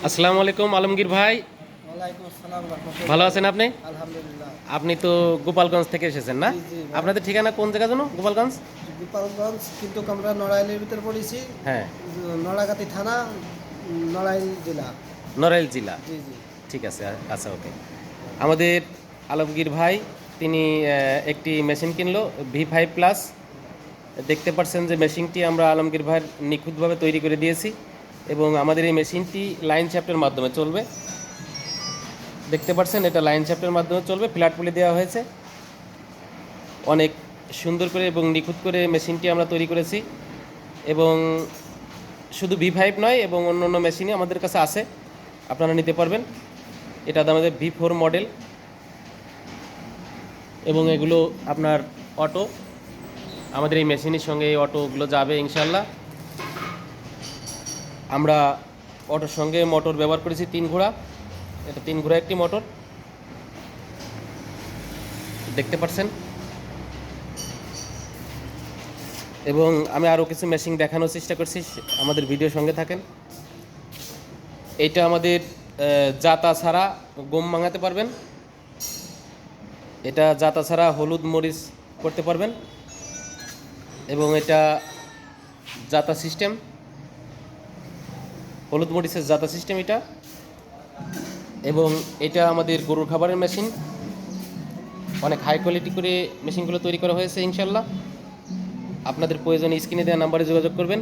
আসসালামু আলাইকুম আলমগীর ভাই। ওয়ালাইকুম আসসালাম ভালো রাহমাতুল্লাহ। আছেন আপনি? আলহামদুলিল্লাহ। আপনি তো গোপালগঞ্জ থেকে এসেছেন না? জি, জি ভাই। আপনাদের ঠিকানা কোন জায়গা যেন? গোপালগঞ্জ? গোপালগঞ্জ কিন্তু আমরা নড়াইলের ভিতর পড়েছি। হ্যাঁ, নড়াগাতি থানা, নড়াইল জেলা। নড়াইল জেলা। জি, জি। ঠিক আছে, আচ্ছা, ওকে। আমাদের আলমগীর ভাই তিনি একটি মেশিন কিনলো V5+। দেখতে পাচ্ছেন যে মেশিনটি আমরা আলমগীর ভাইয়ের নিখুঁতভাবে তৈরি করে দিয়েছি এবং আমাদের এই মেশিনটি লাইন শ্যাফটের মাধ্যমে চলবে। দেখতে পাচ্ছেন এটা লাইন শ্যাফটের মাধ্যমে চলবে, ফ্ল্যাট পুলি দেওয়া হয়েছে। অনেক সুন্দর করে এবং নিখুঁত করে মেশিনটি আমরা তৈরি করেছি এবং শুধু V5 নয় এবং অন্য অন্য মেশিনই আমাদের কাছে আছে, আপনারা নিতে পারবেন। এটা আমাদের V4 মডেল এবং এগুলো আপনার অটো। আমাদের এই মেশিনের সঙ্গে এই অটোগুলো যাবে ইনশাল্লাহ। আমরা অটোর সঙ্গে মোটর ব্যবহার করেছি 3 ঘোড়া। এটা 3 ঘোড়া একটি মোটর, দেখতে পাচ্ছেন। এবং আমি আরও কিছু মেশিন দেখানোর চেষ্টা করছি, আমাদের ভিডিও সঙ্গে থাকেন। এইটা আমাদের জাতা ছাড়া গম ভাঙাতে পারবেন, এটা জাতা ছাড়া হলুদ মরিচ করতে পারবেন এবং এটা জাতা সিস্টেম, হলুদ মরিচের জাতা সিস্টেম এটা। এবং এটা আমাদের গরুর খাবারের মেশিন, অনেক হাই কোয়ালিটি করে মেশিনগুলো তৈরি করা হয়েছে ইনশাল্লাহ। আপনাদের প্রয়োজনে স্ক্রিনে দেওয়া নাম্বারে যোগাযোগ করবেন।